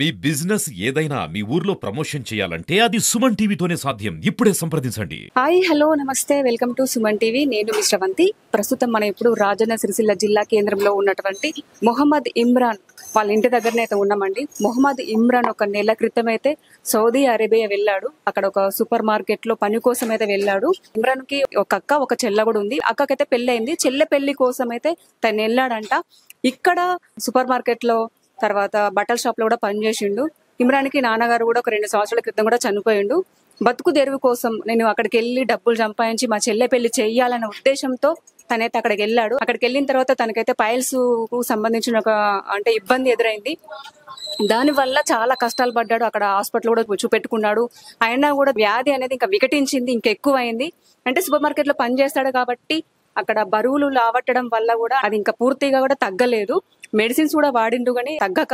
మీ business ఏదైనా మీ ఊర్లో promotion చేయాలంటే అది సుమన్ టీవీతోనే సాధ్యం. ఇప్పుడే సంప్రదించండి. హాయ్ హలో నమస్తే వెల్కమ్ టు సుమన్ టీవీ. నేను మీ శ్రవంతి. ప్రస్తుతం మనం ఇప్పుడు రాజన్న సిరిసిల్ల జిల్లా కేంద్రంలో ఉన్నటువంటి మొహమ్మద్ ఇమ్రాన్ వాళ్ళ ఇంటి దగ్గరనే అయితే ఉన్నామండి. మొహమ్మద్ ఇమ్రాన్ ఒక నెల క్రితం అయితే సౌదీ అరేబియా వెళ్ళాడు. అక్కడ ఒక సూపర్ మార్కెట్ లో పని కోసం అయితే వెళ్ళాడు. ఇమ్రాన్ కి ఒక అక్క ఒక చెల్ల కూడా ఉంది. అక్కకైతే పెళ్లి అయింది. చెల్లె పెళ్లి కోసం అయితే తను వెళ్ళాడంట. ఇక్కడ సూపర్ మార్కెట్ లో తర్వాత బట్టల షాప్ లో కూడా పనిచేసిండు. ఇమ్రాన్ కి నాన్నగారు కూడా ఒక 2 సంవత్సరాల క్రితం కూడా చనిపోయిండు. బతుకు తెరువు కోసం నేను అక్కడికి వెళ్ళి డబ్బులు సంపాదించి మా చెల్లె పెళ్లి చెయ్యాలన్న ఉద్దేశంతో తనైతే అక్కడికి వెళ్ళాడు. అక్కడికి వెళ్ళిన తర్వాత తనకైతే పైల్స్ కు సంబంధించిన ఒక ఇబ్బంది ఎదురైంది. దాని వల్ల చాలా కష్టాలు పడ్డాడు. అక్కడ హాస్పిటల్ కూడా చూపెట్టుకున్నాడు. అయినా కూడా వ్యాధి అనేది ఇంకా వికటించింది, ఇంకా ఎక్కువ అయింది. అంటే సూపర్ మార్కెట్ లో పని చేస్తాడు కాబట్టి అక్కడ బరువులు లావట్టడం వల్ల కూడా అది ఇంకా పూర్తిగా కూడా తగ్గలేదు. మెడిసిన్స్ కూడా వాడిండు కానీ తగ్గక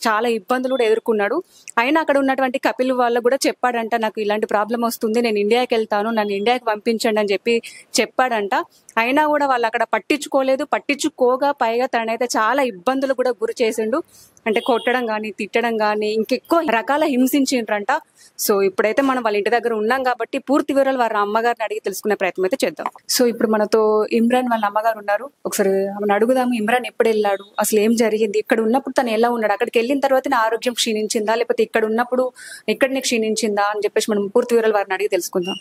చాలా ఇబ్బందులు కూడా ఎదుర్కొన్నాడు. అయినా అక్కడ ఉన్నటువంటి కపిల్ వాళ్ళకు కూడా చెప్పాడంట, నాకు ఇలాంటి ప్రాబ్లం వస్తుంది, నేను ఇండియాకి వెళ్తాను, నన్ను ఇండియాకి పంపించండి అని చెప్పాడంట. అయినా కూడా వాళ్ళు అక్కడ పట్టించుకోలేదు. పట్టించుకోగా పైగా తనైతే చాలా ఇబ్బందులు కూడా గురి చేసిండు. అంటే కొట్టడం గాని, తిట్టడం గాని, ఇంకెక్కువ రకాల హింసించిండ్రంట. సో ఇప్పుడైతే మనం వాళ్ళ ఇంటి దగ్గర ఉన్నాం కాబట్టి పూర్తి వివరాలు వారి అమ్మగారిని అడిగి తెలుసుకునే ప్రయత్నం అయితే చేద్దాం. సో ఇప్పుడు మనతో ఇమ్రాన్ వాళ్ళ అమ్మగారు ఉన్నారు. ఒకసారి ఆమెను అడుగుదాము, ఇమ్రాన్ ఎప్పుడు వెళ్ళాడు, అసలు ఏం జరిగింది, ఇక్కడ ఉన్నప్పుడు తను ఎలా ఉన్నాడు, అక్కడికి వెళ్ళిన తర్వాత నా ఆరోగ్యం క్షీణించిందా లేకపోతే ఇక్కడ ఉన్నప్పుడు ఎక్కడనే క్షీణించిందా అని చెప్పేసి మనం పూర్తి వివరాలు వారిని అడిగి తెలుసుకుందాం.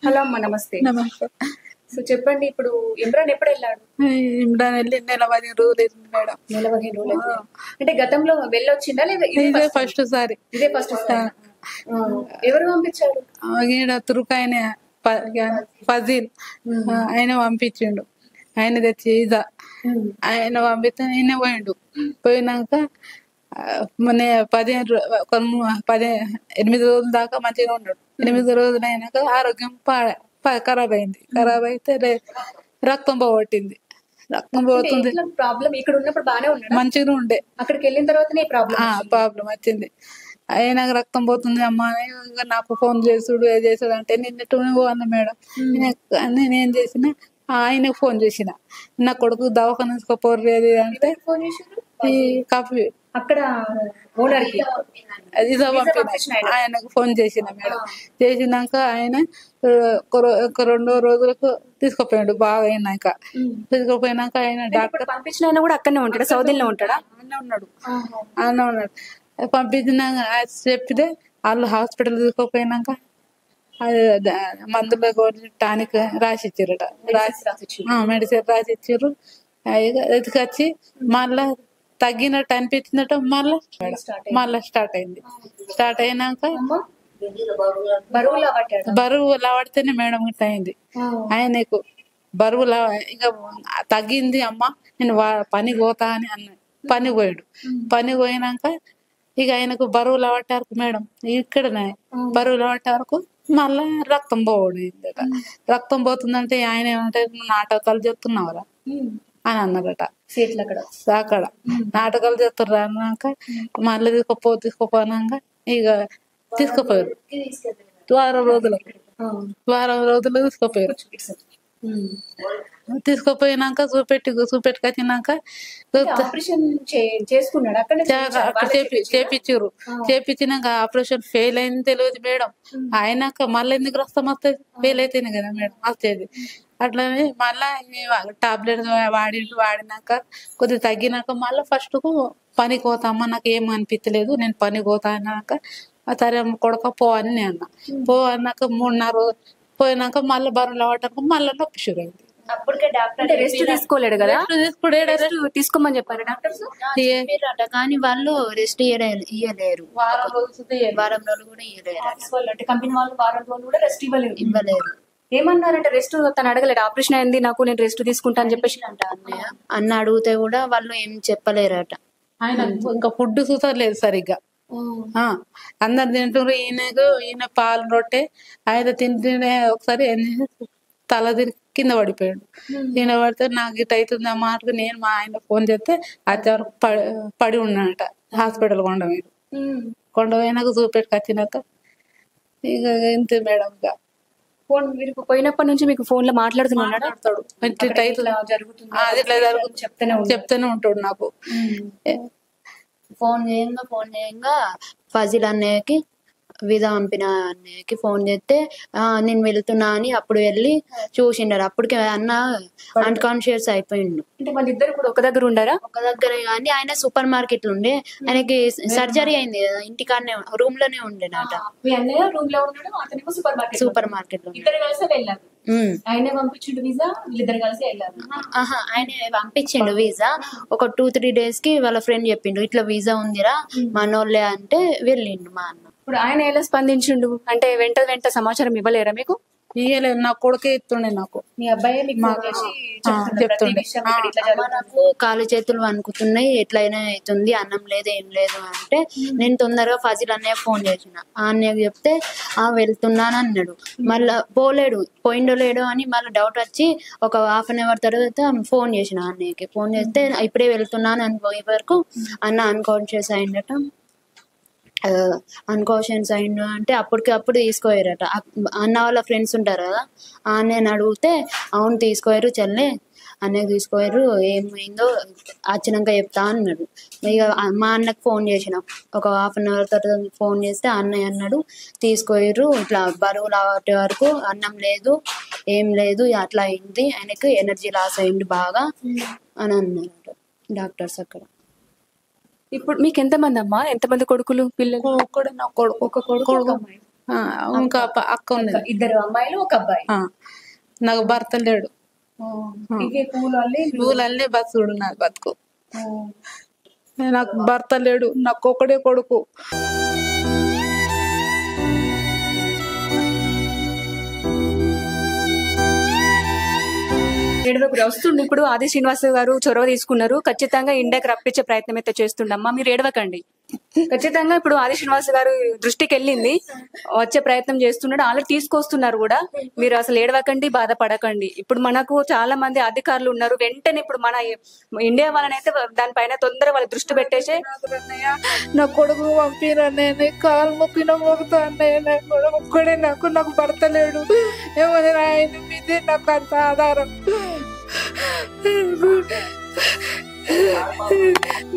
హలో అమ్మ, నమస్తే. నమస్తే. సో చెప్పండి, ఇప్పుడు ఇమ్రాన్ ఎప్పుడు వెళ్ళాడు? ఇమ్రాన్ వెళ్ళి నెల 15 రోజులు అయింది మేడం. నెల 15 రోజులు. అంటే గతంలో వెళ్ళొచ్చిందా లేదా ఇదే ఫస్ట్ సారి. ఇదే ఫస్ట్ సారి. ఎవరు పంపించారు? ఈడ తురుకాయన ఫజీల్ ఆయన పంపించిండు. ఆయన తెచ్చి ఇదా ఆయన పంపిస్తే ఆయన పోయిండు. పోయినాక 8 రోజుల దాకా మంచిగా ఉన్నాడు. 8 రోజులు అయినాక ఆరోగ్యం ఖరాబ్ అయింది. ఖరాబ్ అయితే రక్తం పోగొట్టింది. రక్తం పోతుంది. ప్రాబ్లం ఇక్కడ ఉన్నప్పుడు బానే ఉన్నాడు, మంచిగా ఉండే. అక్కడికి వెళ్ళిన తర్వాతనే ప్రాబ్లం వచ్చింది. ఆయనకు రక్తం పోతుంది అమ్మ అని నాకు ఫోన్ చేసుడు ఏ చేసుడు అంటే నిన్నట్టు అన్న మేడం. నేనేం చేసిన ఆయనకు ఫోన్ చేసిన, నా కొడుకు దవాఖాన తీసుకోపోర్లేదు అంటే ఈ కాఫీ అక్కడ ఆయనకు ఫోన్ చేసిన మేడం. చేసినాక ఆయన ఒక 2 రోజులకు తీసుకుపోయాడు. బాగా అయినాక తీసుకుపోయినాక ఆయన డాక్టర్ పంపించిన ఆయన కూడా అక్కడనే ఉంటాడా, సౌదీలో ఉంటాడా? అన్న ఉన్నాడు. పంపించినాక చెప్తే వాళ్ళు హాస్పిటల్ తీసుకుపోయినాక మందులో టానిక్ రాసిచ్చారట. మెడిసిన్ రాసిచ్చారు. ఎత్తుకొచ్చి మళ్ళా తగ్గినట్టు అనిపించిందట. మళ్ళా స్టార్ట్ అయింది. స్టార్ట్ అయినాక బరువు లావడితేనే మేడం ఇట్లా అయింది. ఆయనకు బరువు ఇక తగ్గింది అమ్మ, నేను పనికి పోతా అని అన్నాడు. పని పోయాడు. పని పోయినాక ఇక ఆయనకు బరువు లావట్టే వరకు మేడం ఇక్కడనే బరువు లావట్టే వరకు మళ్ళా రక్తం పోయిందట. రక్తం పోతుందంటే ఆయన ఏమంటే నాటకాలు చెప్తున్నావురా అని అన్నారట. అక్కడ నాటకాలు చెప్తారు అన్నాక మళ్ళీ తీసుకుపోనాక ఇక తీసుకుపోయారు. వారం రోజులు తీసుకుపోయారు. తీసుకుపోయినాక చూపెట్టుకొచ్చినాక చేపించారు. చేపించినాక ఆపరేషన్ ఫెయిల్ అయింది తెలియదు మేడం. అయినాక మళ్ళీ ఎందుకు రక్తం వస్తుంది? ఫెయిల్ అయితేనే కదా మేడం వచ్చేది. అట్లానే మళ్ళా టాబ్లెట్ వాడినాక కొద్దిగా తగ్గినాక మళ్ళీ ఫస్ట్ కు పనికి పోతామా, నాకు ఏం అనిపించలేదు, నేను పనికి పోతా అన్నాక సరే కొడక పో అని నేను అన్నా. పో అన్నాక 3.5 రోజులు పోయినాక మళ్ళీ బరువులు అవ్వటానికి మళ్ళీ నొప్పి షురు అయింది. రెస్ట్ తీసుకోలేడు కదా, తీసుకోమని చెప్పారు డాక్టర్స్. కానీ వాళ్ళు రెస్ట్ ఇయ్యలేరు. వారం రోజులు కూడా ఇయ్యలేరు. కంపెనీ వాళ్ళు వారం రోజులు కూడా రెస్ట్ ఇవ్వలేరు. ఏమన్నారంటే రెస్ట్ తను అడగలేడు, ఆపరేషన్ అయింది నాకు, నేను రెస్ట్ తీసుకుంటా అని చెప్పేసి అన్న అడిగితే కూడా వాళ్ళు ఏం చెప్పలేరట. ఆయన ఇంకా ఫుడ్ చూసలేదు సరిగ్గా. అందరు తింటారు. ఈయన పాలు రొట్టె ఆయన తింటే ఒకసారి తల తిరిగి కింద పడిపోయాడు. కింద పడితే నాకు ఇట్ అవుతుంది అమ్మ అంటే నేను మా ఆయన ఫోన్ చేస్తే అది వరకు పడి ఉన్నాడట హాస్పిటల్ కొండపోయినాక చూపెట్టుకొచ్చినాక ఇక ఇంతే మేడం. ఇక ఫోన్ మీరు పోయినప్పటి నుంచి మీకు ఫోన్ లో మాట్లాడుతున్నాడు, చెప్తూనే ఉంటాడు నాకు. ఫోన్ చేయంగా ఫజిల్ అన్నయ్యకి వీసా పంపిన అన్నయ్యకి ఫోన్ చేస్తే నేను వెళ్తున్నా అని అప్పుడు వెళ్ళి చూసిండారు. అప్పటికే అన్న అన్కాన్షియస్ అయిపోయిండు. అంటే వాళ్ళిద్దరు కూడా ఒక దగ్గర ఉండారా? ఒక దగ్గర కానీ ఆయన సూపర్ మార్కెట్ లో ఉండే, ఆయనకి సర్జరీ అయింది కదా, ఇంటికాడనే రూమ్ లోనే ఉండేనట. మీ అన్నయ్య రూమ్ లో ఉన్నాడు, అతనేమో సూపర్ మార్కెట్ లో ఇద్దరు కలిసి వెళ్ళారు. ఆయన పంపించిండు వీసా, వీళ్ళిద్దరు కలిసి వెళ్ళారు. ఆయన పంపించిండు వీసా. ఒక 2-3 days కి వాళ్ళ ఫ్రెండ్ చెప్పిండు ఇట్లా వీసా ఉందిరా మనోళ్ళే అంటే వెళ్ళిండు మా అన్న. ఇప్పుడు ఆయన ఎలా స్పందించిండు? అంటే వెంట సమాచారం ఇవ్వలేరా మీకు? ఇయ్యలేదు, నా కొడుకే ఇస్తుండే నాకు. మీ అబ్బాయి మీకు ఫోన్ చేసి చెప్తుండే నాకు కాలు చేతులు వణుకుతున్నాయి, ఎట్లయినా అవుతుంది, అన్నం లేదు ఏం లేదు అంటే నేను తొందరగా ఫజిల్ అన్నయ్య ఫోన్ చేసిన. ఆ అన్నయ్యకి చెప్తే వెళ్తున్నాను అన్నాడు. మళ్ళా పోయిండో లేడో అని మళ్ళీ డౌట్ వచ్చి ఒక 1/2 hour తర్వాత ఫోన్ చేసిన అన్నయ్యకి. ఫోన్ చేస్తే ఇప్పుడే వెళ్తున్నాను అని పోయే వరకు అన్న అన్కాన్షియస్ అయిందట. అన్కాన్షియస్ అయిండు అంటే అప్పుడు తీసుకోయారట. అన్న వాళ్ళ ఫ్రెండ్స్ ఉంటారు కదా, నేను అడిగితే అవును తీసుకోయారు చెల్లె, అన్నయ్య తీసుకోయారు, ఏమైందో వచ్చినాక చెప్తా అన్నాడు. ఇక మా అన్నకు ఫోన్ చేసిన ఒక 1/2 hour తర్వాత ఫోన్ చేస్తే అన్నయ్య అన్నాడు తీసుకోయారు, ఇట్లా బరువు లాగే వరకు అన్నం లేదు ఏం లేదు అట్లా అయింది, ఆయనకు ఎనర్జీ లాస్ అయింది బాగా అని అన్నారట డాక్టర్స్ అక్కడ. ఇప్పుడు మీకు ఎంతమంది అమ్మా, ఎంతమంది కొడుకులు పిల్లలు? ఒక్కడే నా కొడుకు, ఒక కొడుకు ఇంకా అక్క ఉంది. 2 అమ్మాయిలు 1 అబ్బాయి. నాకు భర్త లేడు. పూలల్లే బతుకుడు నా బతుకు. నాకు భర్త లేడు, నాకు ఒకడే కొడుకు. వస్తుండే ఇప్పుడు ఆది శ్రీనివాస్ గారు చొరవ తీసుకున్నారు, ఖచ్చితంగా ఇండియాకి రప్పించే ప్రయత్నం అయితే చేస్తుండమ్మా, మీరు ఏడవకండి. ఖచ్చితంగా ఇప్పుడు ఆది శ్రీనివాస్ గారు దృష్టికి వెళ్ళింది, వచ్చే ప్రయత్నం చేస్తున్నాడు, ఆల్రెడీ తీసుకొస్తున్నారు కూడా. మీరు అసలు ఏడవకండి, బాధపడకండి. ఇప్పుడు మనకు చాలా మంది అధికారులు ఉన్నారు, వెంటనే ఇప్పుడు మన ఇండియా వాళ్ళనైతే దానిపైన తొందరగా వాళ్ళ దృష్టి పెట్టేసి నా కొడుకు పంపిరన్నయ్య, కాలు మొక్కిన మొక్కుతా అన్నయ్య, ఒక్కడే నాకు భర్త లేడు. ఏమన్నా ఆయన మీదే నాకు అంత ఆధారం.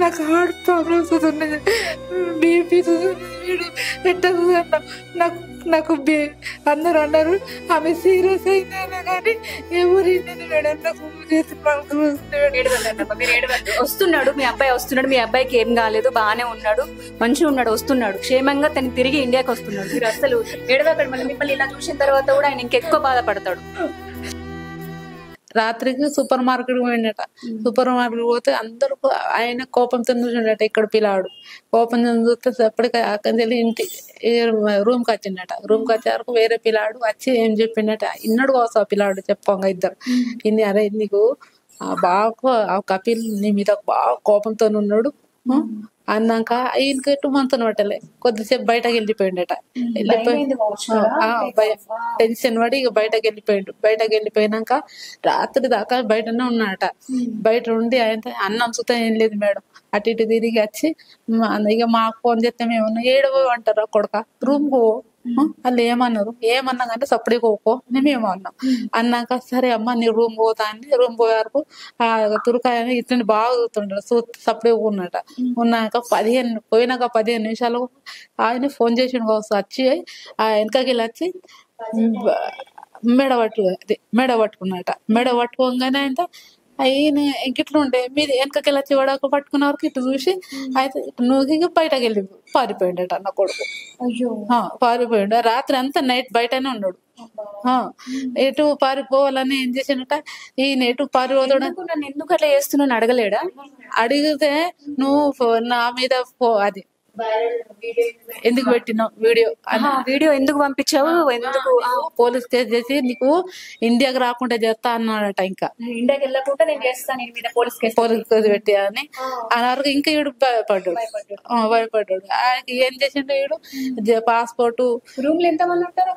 నాకు హార్ట్ ప్రాబ్లమ్స్ ఉన్నది, బీపీ నాకు అందరూ అన్నారు ఆమె సీరియస్ అయిందైనా కానీ ఎవరు మేడం నాకు వస్తున్నాడు. మీ అబ్బాయి వస్తున్నాడు, మీ అబ్బాయికి ఏం కాలేదు, బాగానే ఉన్నాడు, మంచిగా ఉన్నాడు, వస్తున్నాడు క్షేమంగా. తను తిరిగి ఇండియాకి వస్తున్నాడు. మీరు అసలు ఏడవకండి. మళ్ళీ మిమ్మల్ని ఇలా చూసిన తర్వాత కూడా ఆయన ఇంకెక్కువ బాధపడతాడు. రాత్రికి సూపర్ మార్కెట్ పోయిండట. సూపర్ మార్కెట్ పోతే అందరూ ఆయన కోపంతో చూసిండట. ఇక్కడ పిల్లాడు కోపంతో చూస్తే అప్పటికి అక్కడి ఇంటి రూమ్కి వచ్చిండట. రూమ్కి వచ్చే వరకు వేరే పిల్లాడు వచ్చి ఏం చెప్పిండట, ఇన్నడు కోసం పిల్లాడు చెప్పంగా ఇద్దరు ఇన్ని, అరే నీకు బాగా కపిల్ నీ మీద బాగా కోపంతో ఉన్నాడు అన్నాక ఈయనకి 2 months పట్టలే, కొద్దిసేపు బయటకు వెళ్ళిపోయిండట. టెన్షన్ పడి ఇక బయటకు వెళ్ళిపోయినాక రాత్రి దాకా బయటనే ఉన్నాడట. బయట ఉండి ఆయన అన్నం సుతా ఏం లేదు మేడం, అటు ఇటు తిరిగి వచ్చి ఇక మాకు ఫోన్ చేస్తే మేమన్నా ఏడవో అంటారా కొడుక రూమ్ పో, వాళ్ళు ఏమన్నా కానీ సప్పుడే పోకో మేమేమో అన్నాక సరే అమ్మ నీ రూమ్ పోతా అని రూమ్ పోయే వరకు ఆ తురకాయ ఇట్లని బాగా చూస్తుంటాడు, సప్పుడే ఉన్నట. ఉన్నాక 15 నిమిషాలు ఆయన ఫోన్ చేసి వచ్చి ఆ వెనకకి వెళ్ళి వచ్చి మెడ పట్టుకున్నట. మెడ పట్టుకోగానే అంటే ఆయన ఇంకిట్లు ఉండే మీది వెనకకి వచ్చి వడక పట్టుకున్న వరకు ఇటు చూసి అయితే నువ్వు బయటకు వెళ్ళి పారిపోయిండట నా కొడుకు. పారిపోయిండు. రాత్రి అంతా నైట్ బయటనే ఉన్నాడు. ఎటు పారిపోవాలని ఏం చేసినట, ఈయన ఎటు పారిపోతాడు. నన్ను ఎందుకు అట్లా చేస్తున్నాను అడగలేడా? అడిగితే నువ్వు నా మీద అది ఎందుకు పెట్టినావు వీడియో ఎందుకు పంపించావు, ఎందుకు పోలీస్ కేసు చేసి నీకు ఇండియాకి రాకుండా చేస్తా అన్నాడట. ఇంకా ఇండియాకి వెళ్ళకుండా నేను చేస్తాను పోలీస్ కేసు పెట్టి అని అన్నవరకు ఇంకా వీడు భయపడ్డాడు. ఏం చేసిండు వీడు పాస్పోర్ట్ రూమ్ లో ఎంతమంది ఉంటారు?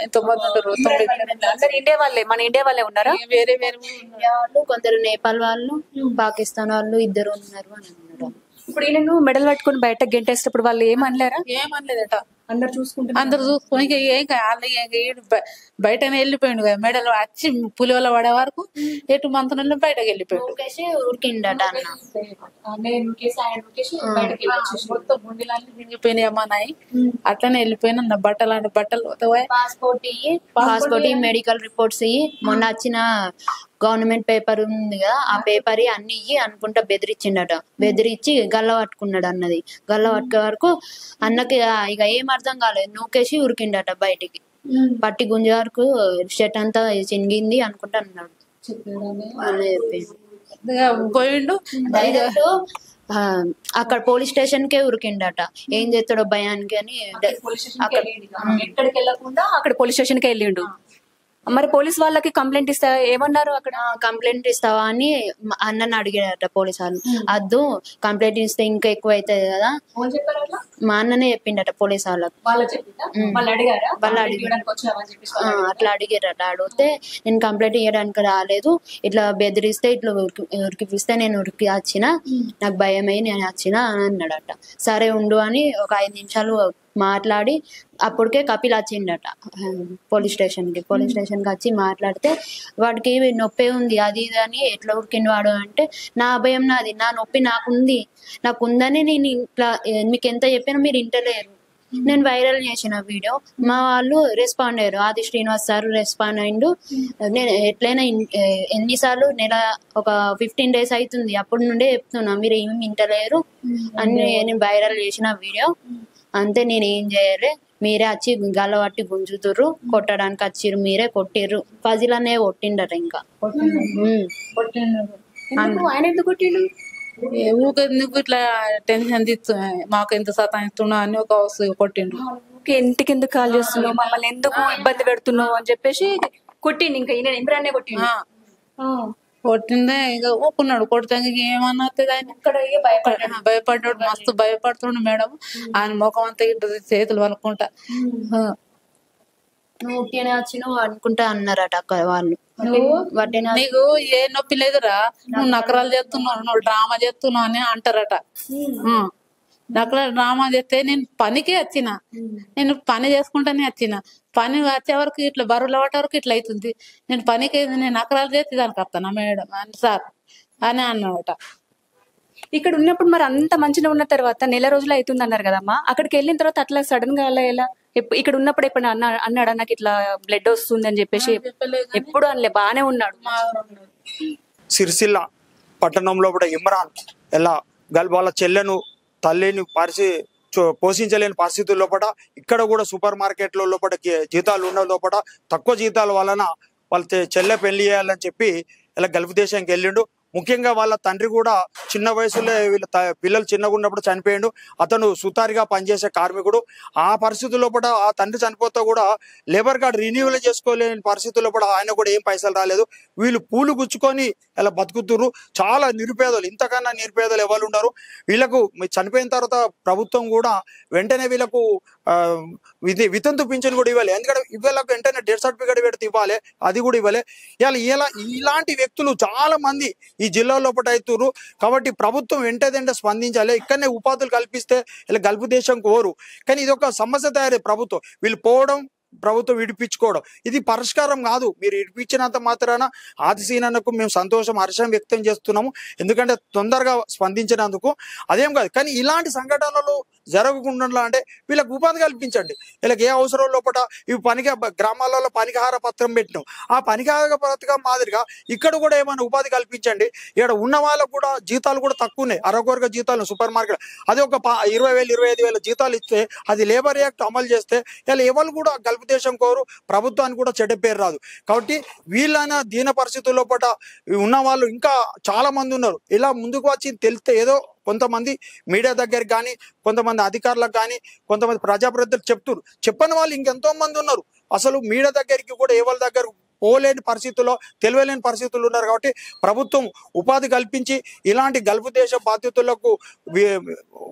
ఎంతమంది ఉంటారు? 9 ఇండియా వాళ్ళే, మన ఇండియా వాళ్ళే ఉన్నారా? వేరే వాళ్ళు, కొందరు నేపాల్ వాళ్ళు, పాకిస్తాన్ వాళ్ళు 2 ఉన్నారు అని అన్నారు. ఇప్పుడు ఈయన మెడల్ పట్టుకుని బయటకు గెంటేసేటప్పుడు వాళ్ళు ఏమనలేరా? ఏమనలేదట. అందరు చూసుకుంటే అందరు చూసుకొని ఇక ఏం వాళ్ళు బయటనే వెళ్ళిపోయిండు కదా మెడలో వచ్చి పులివల పడే వరకు ఎటు మంత్రంలో బయటకు వెళ్ళిపోయిండు. ఊరికేసి ఉరికిండట అన్న. మొత్తం గుండెలన్నీ దిగిపోయినాయి అమ్మా నాయి. అట్లనే వెళ్ళిపోయినా నా బట్టలు అంటే బట్టలు పోతాయి. పాస్పోర్ట్ మెడికల్ రిపోర్ట్స్ ఇయ్యి, మొన్న వచ్చిన గవర్నమెంట్ పేపర్ ఉంది కదా ఆ పేపర్ అన్ని ఇయ్యి అనుకుంటా బెదిరించిండట. బెదిరించి గల్ల పట్టుకున్నాడు అన్నది. గల్ల పట్టుకే వరకు అన్నకి ఇక ఏం అర్థం కాలేదు, నూకేసి ఉరికిండట బయటికి. పట్టి గుంజే వరకు షర్ట్ అంతా చినిగింది అనుకుంటా అన్నాడు. పోయిండు డైరెక్ట్ అక్కడ పోలీస్ స్టేషన్ కే ఉరికిండట. ఏం చేస్తాడో భయానికి అని ఎక్కడికి వెళ్ళకుండా అక్కడ పోలీస్ స్టేషన్ కి వెళ్ళిండు. మరి పోలీస్ వాళ్ళకి కంప్లైంట్ ఇస్తా ఏమన్నారు అక్కడ? కంప్లైంట్ ఇస్తావా అని అన్నని అడిగాడట పోలీస్ వాళ్ళు. అద్దు, కంప్లైంట్ ఇస్తే ఇంకా ఎక్కువ అవుతుంది కదా. మా అన్ననే చెప్పిండట పోలీస్ వాళ్ళకి. అట్లా అడిగారట. అడిగితే నేను కంప్లైంట్ ఇవ్వడానికి రాలేదు, ఇట్లా బెదిరిస్తే ఇట్లా ఉరికిపిస్తే నేను ఉరికి వచ్చిన, నాకు భయం అయ్యి నేను వచ్చిన అని అన్నాడట. సరే ఉండు అని ఒక 5 నిమిషాలు మాట్లాడి అప్పటికే కపిల్ వచ్చిండట పోలీస్ స్టేషన్ కి వచ్చి మాట్లాడితే వాడికి నొప్పి ఉంది అది ఇది అని ఎట్లా ఉరికిండు వాడు అంటే, నా భయం నాది, నా నొప్పి నాకుందని నేను ఇట్లా మీకు ఎంత చెప్పినా మీరు ఇంటలేరు. నేను వైరల్ చేసిన వీడియో మా వాళ్ళు రెస్పాండ్ అయ్యారు. ఆది శ్రీనివాస్ సార్ రెస్పాండ్ అయ్యిండు. నేను ఎట్లయినా ఎన్నిసార్లు నెల ఒక 15 days అవుతుంది అప్పటి నుండే చెప్తున్నా, మీరు ఏమి వింటలేరు అని నేను వైరల్ చేసిన వీడియో. అంతే, నేను ఏం చేయలే, మీరే వచ్చి గల్ల పట్టి గుంజుతుర్రు, కొట్టడానికి వచ్చిర్రు, మీరే కొట్టిర్రు. ఫజిలనే కొట్టిండట. ఇంకా ఆయన ఎందుకు కొట్టిండు? ఊకెందుకు ఇట్లా టెన్షన్ తీస్తు మాకు ఎంత సతాయిస్తున్నా అని ఒక కొట్టిండు. ఇంటికి ఎందుకు కాల్ చేస్తున్నావు, మమ్మల్ని ఎందుకు ఇబ్బంది పెడుతున్నావు అని చెప్పేసి కొట్టిండు. ఇంకా ఈయన ఇమ్రాన్నే కొట్టిండు. కొట్టిందే ఇక ఊకున్నాడు. కొడితే ఏమన్నా భయపడ్డాడు, మస్తు భయపడుతుండు మేడం. ఆయన ముఖం అంతా ఇటు చేతులు వలుకుంటా నువ్వు ఉట్టినే వచ్చినావు అనుకుంటా అన్నారట అక్క వాళ్ళు. నీకు ఏ నొప్పి లేదురా, నువ్వు నకరాలు చేస్తున్నావు, నువ్వు డ్రామా చేస్తున్నావు అని అంటారట. నకరా డ్రామా చేస్తే నేను పనికి వచ్చిన, నేను పని చేసుకుంటానే వచ్చిన, పని వచ్చే వరకు ఇట్లా బరువుల పట్టే వరకు ఇట్లా అవుతుంది, నేను పనికి నేను నకరాలు చేస్తే దానికి వస్తాను మేడం అని సార్ అని అన్నమాట. ఇక్కడ ఉన్నప్పుడు మరి అంత మంచిగా ఉన్న తర్వాత నెల రోజులు అవుతుంది అన్నారు కదమ్మా, అక్కడికి వెళ్ళిన తర్వాత అట్లా సడన్ గా అలా ఎలా? ఇక్కడ ఉన్నప్పుడు ఎప్పుడు అన్నాడా నాకు ఇట్లా బ్లడ్ వస్తుంది అని చెప్పేసి? ఎప్పుడు అనలే, బానే ఉన్నాడు. సిరిసిల్ల పట్టణంలో కూడా ఇమ్రాన్ ఎలా వాళ్ళ చెల్లెను తల్లిని పోషించలేని పరిస్థితుల లోపల ఇక్కడ కూడా సూపర్ మార్కెట్ల లోపల జీతాలు ఉన్న లోపల తక్కువ జీతాల వలన వాళ్ళ చెల్లె పెళ్లి చేయాలని చెప్పి ఇలా గల్ఫ్ దేశానికి వెళ్ళిండు. ముఖ్యంగా వాళ్ళ తండ్రి కూడా చిన్న వయసులో వీళ్ళ పిల్లలు చిన్నగా ఉన్నప్పుడు చనిపోయాడు. అతను సుతారిగా పనిచేసే కార్మికుడు. ఆ పరిస్థితుల్లో కూడా ఆ తండ్రి చనిపోతా కూడా లేబర్ కార్డు రెన్యూవల్ చేసుకోలేని పరిస్థితుల్లో కూడా ఆయన కూడా ఏం పైసలు రాలేదు. వీళ్ళు పూలు గుచ్చుకొని ఇలా బతుకుతురు. చాలా నిరుపేదలు, ఇంతకన్నా నిరుపేదలు ఎవరు ఉన్నారు. వీళ్ళకు చనిపోయిన తర్వాత ప్రభుత్వం కూడా వెంటనే వీళ్ళకు వితంతు పింఛన్ కూడా ఇవ్వాలి. ఎందుకంటే వీళ్ళకు వెంటనే డెత్ సర్టిఫికేట్ పెడితే ఇవ్వాలి, అది కూడా ఇవ్వాలి. ఇలాంటి వ్యక్తులు చాలా మంది ఈ జిల్లా లోపల అవుతున్నారు. కాబట్టి ప్రభుత్వం వెంటనే స్పందించాలి. ఇక్కడనే ఉపాధులు కల్పిస్తే ఇలా గల్ఫ్ దేశం కోరు. కానీ ఇది ఒక సమస్య తయారై ప్రభుత్వం వీళ్ళు పోవడం, ప్రభుత్వం విడిపించుకోవడం ఇది పరిష్కారం కాదు. మీరు విడిపించినంత మాత్రాన ఆదిశీనకు మేము సంతోషం హర్షం వ్యక్తం చేస్తున్నాము, ఎందుకంటే తొందరగా స్పందించినందుకు. అదేం కాదు, కానీ ఇలాంటి సంఘటనలు జరగకుండా అంటే వీళ్ళకి ఉపాధి కల్పించండి. వీళ్ళకి ఏ అవసరం లోపల ఇవి గ్రామాలలో పనికాహార పత్రం పెట్టినాం, ఆ పనికాహార పత్రం మాదిరిగా ఇక్కడ కూడా ఏమైనా ఉపాధి కల్పించండి. ఇక్కడ ఉన్న వాళ్ళకు కూడా జీతాలు కూడా తక్కువనే, అరకొరగా జీతాలు సూపర్ మార్కెట్ అది ఒక 20,000 25,000 జీతాలు ఇస్తే అది లేబర్ యాక్ట్ అమలు చేస్తే ఇలా ఎవరు కూడా గల్ఫ్ దేశం కోరు, ప్రభుత్వానికి కూడా చెడ్డ పేరు రాదు. కాబట్టి వీళ్ళైనా దీన పరిస్థితుల్లో పట ఉన్న వాళ్ళు ఇంకా చాలా మంది ఉన్నారు. ఇలా ముందుకు వచ్చి తెలిస్తే ఏదో కొంతమంది మీడియా దగ్గరికి కానీ, కొంతమంది అధికారులకు కానీ, కొంతమంది ప్రజాప్రతినిధులు చెప్పని వాళ్ళు ఇంకెంతో మంది ఉన్నారు. అసలు మీడియా దగ్గరికి కూడా ఏ వాళ్ళ దగ్గర పోలేని పరిస్థితుల్లో తెలియలేని పరిస్థితులు ఉన్నారు. కాబట్టి ప్రభుత్వం ఉపాధి కల్పించి ఇలాంటి గల్ఫ్ దేశ బాధితులకు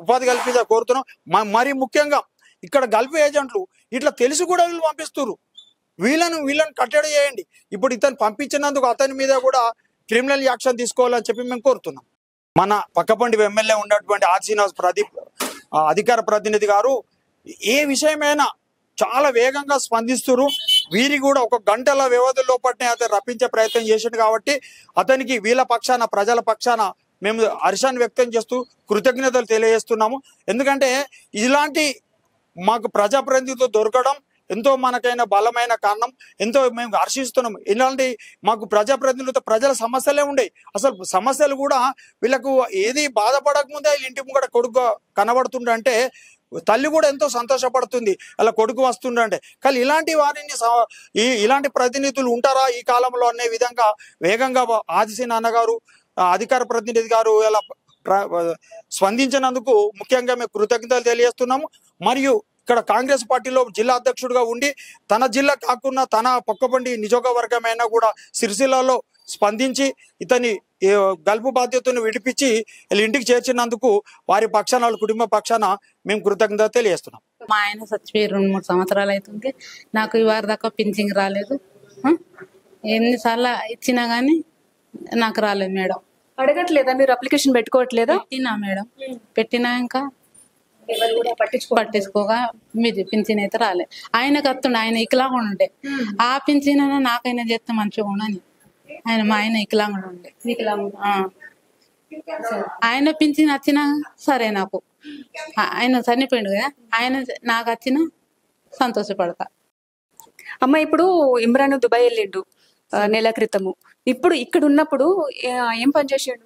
ఉపాధి కల్పించ కోరుతున్నాం. మరి ముఖ్యంగా ఇక్కడ గల్ఫ్ ఏజెంట్లు ఇట్లా తెలిసి కూడా వీళ్ళు పంపిస్తున్నారు. వీళ్ళని కట్టడి చేయండి. ఇప్పుడు ఇతను పంపించినందుకు అతని మీద కూడా క్రిమినల్ యాక్షన్ తీసుకోవాలని చెప్పి మేము కోరుతున్నాం. మన పక్కపండి ఎమ్మెల్యే ఉన్నటువంటి ఆర్ శ్రీనివాస్ అధికార ప్రతినిధి గారు ఏ విషయమైనా చాలా వేగంగా స్పందిస్తున్నారు. వీరి కూడా ఒక గంటల వ్యవధి లోపలనే అతను రప్పించే ప్రయత్నం చేసిండు కాబట్టి అతనికి వీళ్ళ పక్షాన ప్రజల పక్షాన మేము హర్షాన్ని వ్యక్తం చేస్తూ కృతజ్ఞతలు తెలియజేస్తున్నాము. ఎందుకంటే ఇలాంటి మాకు ప్రజాప్రతినిధులు దొరకడం ఎంతో మనకైన బలమైన కారణం, ఎంతో మేము హర్షిస్తున్నాం. ఇలాంటి మాకు ప్రజాప్రతినిధులతో ప్రజల సమస్యలే ఉండేవి. అసలు సమస్యలు కూడా వీళ్ళకు ఏది బాధపడక ముందే ఇంటి ముంగట కొడుకు కనబడుతుండే తల్లి కూడా ఎంతో సంతోషపడుతుంది అలా కొడుకు వస్తుండే. కానీ ఇలాంటి వారిని ఇలాంటి ప్రతినిధులు ఉంటారా ఈ కాలంలో అనే విధంగా వేగంగా ఆదిశేన అన్నగారు అధికార ప్రతినిధి గారు ఇలా స్పందించినందుకు ముఖ్యంగా మేము కృతజ్ఞతలు తెలియజేస్తున్నాము. మరియు ఇక్కడ కాంగ్రెస్ పార్టీలో జిల్లా అధ్యక్షుడిగా ఉండి తన జిల్లా కాకుండా తన పక్కబండి నియోజకవర్గమైనా కూడా సిరిసిల్లలో స్పందించి ఇతని గల్పు బాధ్యతను విడిపించి వీళ్ళ ఇంటికి చేర్చినందుకు వారి పక్షాన వాళ్ళ కుటుంబ పక్షాన మేము కృతజ్ఞత తెలియజేస్తున్నాం. మా ఆయన చచ్చిపోయి 2-3 సంవత్సరాలు అవుతుంది. నాకు ఇవాళ దాకా పింఛన్ రాలేదు. ఎన్నిసార్లు ఇచ్చినా గానీ నాకు రాలేదు మేడం. అడగట్లేదా మీరు? అప్లికేషన్ పెట్టుకోవట్లేదా? పెట్టినా మేడం, పెట్టినా ఇంకా పట్టించుకోగా మీది పింఛన్ అయితే రాలేదు. ఆయనకు వస్తుండే, ఆయన ఇకలాగా ఉండే. ఆ పింఛన్ నాకైనా చేస్తే మంచిగా ఉండని మా ఆయన ఇకలాగా ఉండే. ఆయన పింఛన్ వచ్చినా సరే నాకు, ఆయన చనిపోయిండు కదా, ఆయన నాకు వచ్చినా సంతోషపడతా. అమ్మ ఇప్పుడు ఇమ్రాన్ దుబాయ్ వెళ్ళిండు నెల క్రితము. ఇప్పుడు ఇక్కడ ఉన్నప్పుడు ఏం పని చేసాడు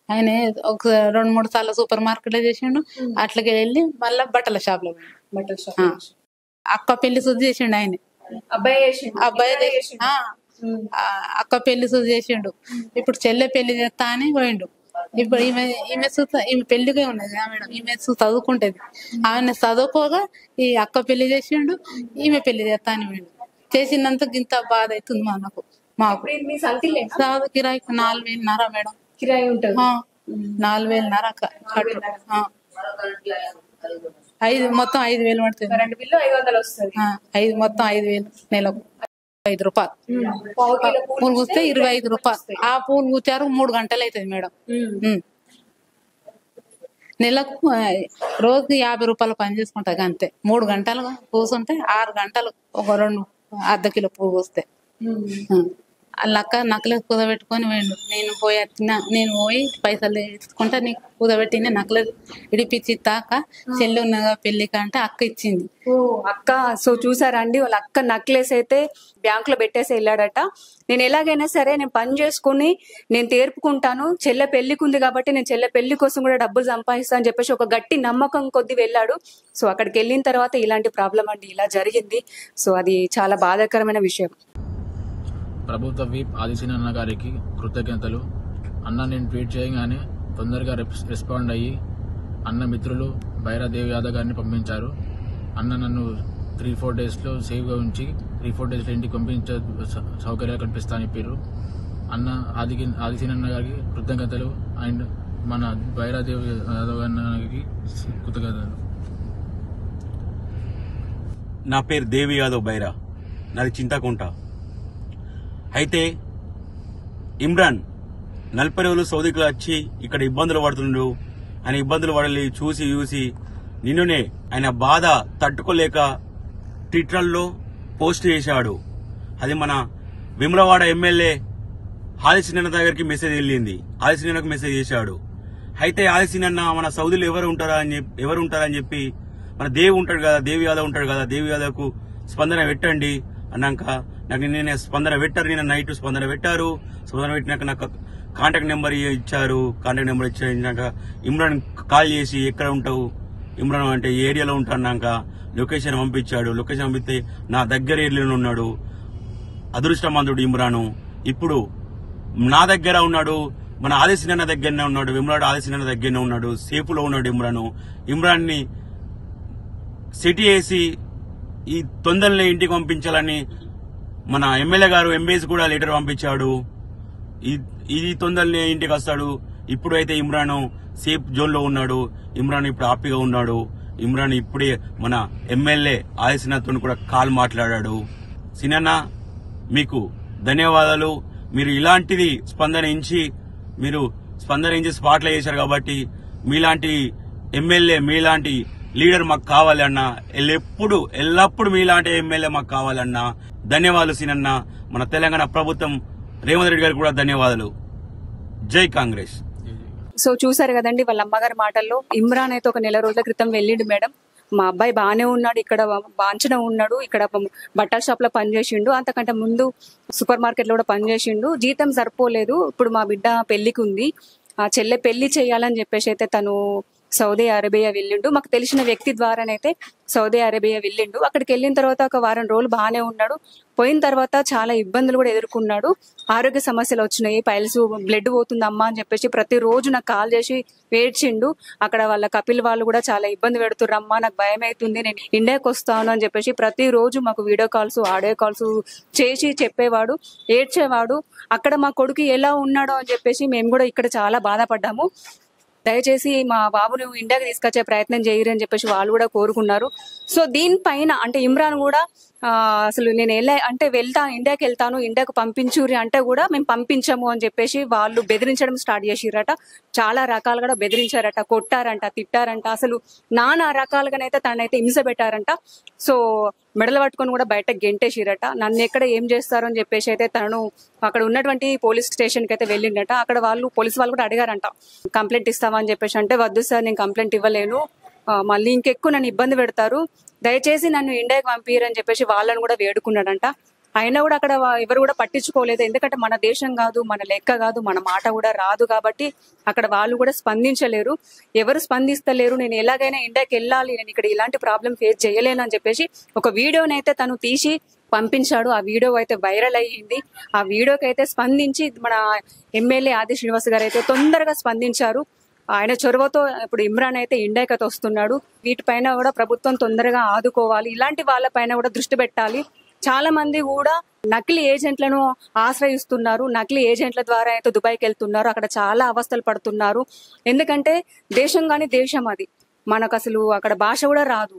ఆయన? ఒక 2-3 సార్లు సూపర్ మార్కెట్ లో చేసిండు. అట్లకి వెళ్ళి మళ్ళా బట్టల షాప్ లో అక్క పెళ్లి శుద్ధి చేసిండు. ఆయన అబ్బాయి అక్క పెళ్లి శుద్ధి చేసిండు. ఇప్పుడు చెల్లె పెళ్లి చేస్తా అని పోయిండు. ఇప్పుడు ఈమె పెళ్లిగా ఉన్నది మేడం, ఈమె చదువుకుంటది. ఆమె చదువుకోగా ఈ అక్క పెళ్లి చేసిండు, ఈమె పెళ్లి చేస్తా అని పోయిండు. చేసినందుకు ఇంత బాధ అవుతుంది మాకు. చదువు కిరాయి 4,500 మేడం. కిరాయి ఉంటుంది 4,500 మొత్తం 5,000 పడుతుంది. కరెంట్ బిల్లు 500 వస్తుంది. మొత్తం 5,000 నెలకు 5 రూపాయలు. పూలు కూస్తే 25 రూపాయలు. ఆ పూలు కూర్చారు 3 గంటలు అవుతుంది మేడం. నెలకు రోజుకి 50 రూపాయలు పని చేసుకుంటా అంతే. 3 గంటలు కూర్చుంటే 6 గంటలు ఒక 2 అర్ధ కిలో పువ్వు కూస్తే వాళ్ళక్క నక్కలే కుదబెట్టుకొని వేయండు. నేను పోయి పైసలు తీసుకుంటా, నీకు కుదబెట్టిన నక్కలు ఇడిపించి తాక చెల్లి ఉన్నగా పెళ్లికి అంటే అక్క ఇచ్చింది. అక్క సో చూసారా అండి, వాళ్ళ అక్క నక్లెస్ అయితే బ్యాంక్ లో పెట్టేసి వెళ్ళాడట. నేను ఎలాగైనా సరే నేను పని చేసుకుని నేను తీర్పుకుంటాను, చెల్లె పెళ్లికి ఉంది కాబట్టి నేను చెల్లె పెళ్లి కోసం కూడా డబ్బులు సంపాదిస్తా అని చెప్పేసి ఒక గట్టి నమ్మకం కొద్ది వెళ్ళాడు. సో అక్కడికి వెళ్ళిన తర్వాత ఇలాంటి ప్రాబ్లం అండి ఇలా జరిగింది. సో అది చాలా బాధాకరమైన విషయం. ప్రభుత్వ వీప్ ఆదిశేన అన్న గారికి కృతజ్ఞతలు. అన్న నేను ట్వీట్ చేయగానే తొందరగా రెస్పాండ్ అయ్యి అన్న మిత్రులు బైరాదేవి యాదవ్ గారిని పంపించారు. అన్న నన్ను 3-4 డేస్లో సేఫ్గా ఉంచి 3-4 డేస్లో ఇంటికి పంపించే సౌకర్యాలు కల్పిస్తా అని చెప్పారు. అన్న ఆదిశేన అన్న గారికి కృతజ్ఞతలు. అండ్ మన బైరాదేవి యాదవ్ గారికి కృతజ్ఞతలు. నా పేరు దేవి యాదవ్ బైరా, నాది చింతకుంట. అయితే ఇమ్రాన్ 40 రోజులు సౌదీకి వచ్చి ఇక్కడ ఇబ్బందులు పడుతుండు. ఆయన ఇబ్బందులు పడాలి చూసి నిన్నునే ఆయన బాధ తట్టుకోలేక ట్విట్టర్లో పోస్ట్ చేశాడు. అది మన విమ్రవాడ ఎమ్మెల్యే ఆదిశేన దగ్గరికి మెసేజ్ వెళ్ళింది. ఆదిశేనకు మెసేజ్ చేశాడు. అయితే ఆదిశేన మన సౌదీలో ఎవరు ఉంటారని చెప్పి మన దేవి ఉంటాడు కదా, దేవి యాదవ్ ఉంటాడు కదా, దేవి యాదవ్కు స్పందన పెట్టండి అన్నాక నాకు నేను స్పందన పెట్టారు. నేను నైట్ స్పందన పెట్టారు. స్పందన పెట్టినాక నాకు కాంటాక్ట్ నెంబర్ ఇచ్చారు. కాంటాక్ట్ నెంబర్ ఇచ్చాక ఇమ్రాన్ కాల్ చేసి ఎక్కడ ఉంటావు ఇమ్రాన్ అంటే ఈ ఏరియాలో ఉంటాన్నాక లొకేషన్ పంపించాడు. లొకేషన్ పంపిస్తే నా దగ్గర ఏరియాలో ఉన్నాడు. అదృష్టమంతుడు ఇమ్రాను. ఇప్పుడు నా దగ్గర ఉన్నాడు, మన ఆదిశేన దగ్గరనే ఉన్నాడు. ఇమ్రాన్ ఆదిశేన దగ్గరనే ఉన్నాడు. సేఫ్లో ఉన్నాడు ఇమ్రాను. ఇమ్రాన్ ని సిటీ వేసి ఈ తొందరనే ఇంటికి పంపించాలని మన ఎమ్మెల్యే గారు ఎంబీఎస్ కూడా లెటర్ పంపించాడు. ఇది తొందరనే ఇంటికి వస్తాడు. ఇప్పుడు అయితే ఇమ్రాన్ సేఫ్ జోన్ లో ఉన్నాడు. ఇమ్రాన్ ఇప్పుడు హ్యాపీగా ఉన్నాడు. ఇమ్రాన్ ఇప్పుడే మన ఎమ్మెల్యే ఆదిశేనతో కూడా కాల్ మాట్లాడాడు. సినన్న మీకు ధన్యవాదాలు. మీరు ఇలాంటిది స్పందన ఇచ్చి స్పాట్లో చేశారు కాబట్టి మీలాంటి ఎమ్మెల్యే మీలాంటి లీడర్ మాకు కావాలన్నా, ఎల్లప్పుడు మీలాంటి ఎమ్మెల్యే మాకు కావాలన్నా. ధన్యవాదాలు సీనన్న. మన తెలంగాణ ప్రభుత్వం రేవంత్ రెడ్డి గారికి కూడా ధన్యవాదాలు. జై కాంగ్రెస్. సో చూసారు కదండి వాళ్ళ అమ్మగారి మాటల్లో. ఇమ్రాన్ అయితే ఒక నెల రోజుల క్రితం వెళ్ళిండు మేడం. మా అబ్బాయి బాగానే ఉన్నాడు, ఇక్కడ బాంచన ఉన్నాడు, ఇక్కడ బట్టల షాప్ లో పనిచేసిండు, అంతకంటే ముందు సూపర్ మార్కెట్ లో కూడా పనిచేసిండు, జీతం సరిపోలేదు, ఇప్పుడు మా బిడ్డ పెళ్లికి ఉంది, ఆ చెల్లె పెళ్లి చేయాలని చెప్పేసి అయితే తను సౌదీ అరేబియా వెళ్ళిండు. మాకు తెలిసిన వ్యక్తి ద్వారానైతే సౌదీ అరేబియా వెళ్ళిండు. అక్కడికి వెళ్ళిన తర్వాత ఒక వారం రోజులు బాగానే ఉన్నాడు. పోయిన తర్వాత చాలా ఇబ్బందులు కూడా ఎదుర్కొన్నాడు. ఆరోగ్య సమస్యలు వచ్చినాయి, పైల్స్, బ్లడ్ పోతుందమ్మా అని చెప్పేసి ప్రతిరోజు నాకు కాల్ చేసి ఏడ్చిండు. అక్కడ వాళ్ళ కపిల్ వాళ్ళు కూడా చాలా ఇబ్బంది పెడుతుర్రమ్మా, నాకు భయం అవుతుంది, నేను ఇండియాకి వస్తాను అని చెప్పేసి ప్రతిరోజు మాకు వీడియో కాల్స్, ఆడియో కాల్స్ చేసి చెప్పేవాడు, ఏడ్చేవాడు. అక్కడ మా కొడుకు ఎలా ఉన్నాడో అని చెప్పేసి మేము కూడా ఇక్కడ చాలా బాధపడ్డాము. దయచేసి మా బాబును ఇండియాకి తీసుకొచ్చే ప్రయత్నం చేయరు అని చెప్పేసి వాళ్ళు కూడా కోరుకున్నారు. సో దీనిపైన అంటే ఇమ్రాన్ కూడా అసలు నేను ఇండియాకి వెళ్తాను, ఇండియాకు పంపించురి అంటే కూడా మేము పంపించము అని చెప్పేసి వాళ్ళు బెదిరించడం స్టార్ట్ చేసిరట. చాలా రకాలుగా బెదిరించారట, కొట్టారంట, తిట్టారంట, అసలు నానా రకాలుగానైతే తనైతే హింస పెట్టారంట. సో మెడలు పట్టుకొని కూడా బయట గెంటేసిరట. నన్ను ఎక్కడ ఏం చేస్తారు అని చెప్పేసి అయితే తను అక్కడ ఉన్నటువంటి పోలీస్ స్టేషన్ కి అయితే వెళ్ళిండట. అక్కడ పోలీసు వాళ్ళు కూడా అడిగారంట, కంప్లైంట్ ఇస్తావా అని చెప్పేసి. అంటే వద్దు సార్, నేను కంప్లైంట్ ఇవ్వలేను, మళ్ళీ ఇంకెక్కువ నన్ను ఇబ్బంది పెడతారు, దయచేసి నన్ను ఇండియాకి పంపిరని చెప్పేసి వాళ్ళని కూడా వేడుకున్నాడంట. అయినా కూడా అక్కడ ఎవరు కూడా పట్టించుకోలేదు. ఎందుకంటే మన దేశం కాదు, మన లెక్క కాదు, మన మాట కూడా రాదు కాబట్టి అక్కడ వాళ్ళు కూడా స్పందించలేరు, ఎవరు స్పందిస్తలేరు. నేను ఎలాగైనా ఇండియాకి వెళ్ళాలి, నేను ఇక్కడ ఇలాంటి ప్రాబ్లం ఫేస్ చేయలేను అని చెప్పేసి ఒక వీడియోనైతే తను తీసి పంపించాడు. ఆ వీడియో అయితే వైరల్ అయ్యింది. ఆ వీడియోకి అయితే స్పందించి మన ఎమ్మెల్యే ఆది శ్రీనివాస్ గారు అయితే తొందరగా స్పందించారు. ఆయన చొరవతో ఇప్పుడు ఇమ్రాన్ అయితే ఇండియాకి అయితే వస్తున్నాడు. వీటిపైన కూడా ప్రభుత్వం తొందరగా ఆదుకోవాలి, ఇలాంటి వాళ్ళపైన కూడా దృష్టి పెట్టాలి. చాలా మంది కూడా నకిలీ ఏజెంట్లను ఆశ్రయిస్తున్నారు, నకిలీ ఏజెంట్ల ద్వారా అయితే దుబాయ్కి వెళ్తున్నారు, అక్కడ చాలా అవస్థలు పడుతున్నారు. ఎందుకంటే దేశం కానీ దేశం అది, మనకు అసలు అక్కడ భాష కూడా రాదు,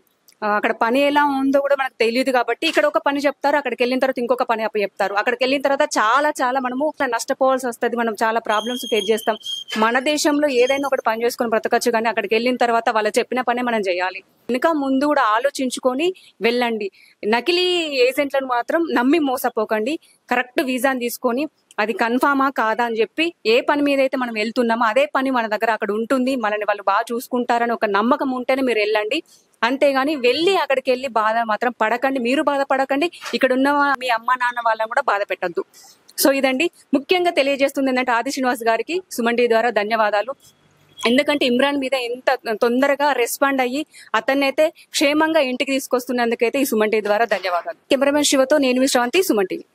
అక్కడ పని ఎలా ఉందో కూడా మనకు తెలియదు. కాబట్టి ఇక్కడ ఒక పని చెప్తారు, అక్కడికి వెళ్ళిన తర్వాత ఇంకొక పని చెప్తారు. అక్కడికి వెళ్ళిన తర్వాత చాలా మనము నష్టపోవాల్సి వస్తుంది, మనం చాలా ప్రాబ్లమ్స్ ఫేస్ చేస్తాం. మన దేశంలో ఏదైనా ఒకటి పని చేసుకొని బ్రతకచ్చు, కానీ అక్కడికి వెళ్ళిన తర్వాత వాళ్ళు చెప్పిన పనే మనం చేయాలి. ఇంకా ముందు కూడా ఆలోచించుకొని వెళ్ళండి. నకిలీ ఏజెంట్లను మాత్రం నమ్మి మోసపోకండి. కరెక్ట్ వీసాని తీసుకొని అది కన్ఫామా కాదా అని చెప్పి ఏ పని మీద అయితే మనం వెళ్తున్నామో అదే పని మన దగ్గర అక్కడ ఉంటుంది, మనల్ని వాళ్ళు బాగా చూసుకుంటారని ఒక నమ్మకం ఉంటేనే మీరు వెళ్ళండి. అంతేగాని వెళ్ళి అక్కడికి వెళ్ళి బాధ మాత్రం పడకండి, మీరు బాధపడకండి, ఇక్కడ ఉన్న మీ అమ్మ నాన్న వాళ్ళని కూడా బాధ పెట్టద్దు. సో ఇదండి ముఖ్యంగా తెలియజేస్తుంది ఏంటంటే ఆది శ్రీనివాస్ గారికి సుమన్ టీవీ ద్వారా ధన్యవాదాలు. ఎందుకంటే ఇమ్రాన్ మీద ఎంత తొందరగా రెస్పాండ్ అయ్యి అతన్నైతే క్షేమంగా ఇంటికి తీసుకొస్తున్నందుకైతే ఈ సుమన్ టీవీ ద్వారా ధన్యవాదాలు. కెమెరామెన్ శివతో నేను మీ శ్రవంతి, సుమన్ టీవీ.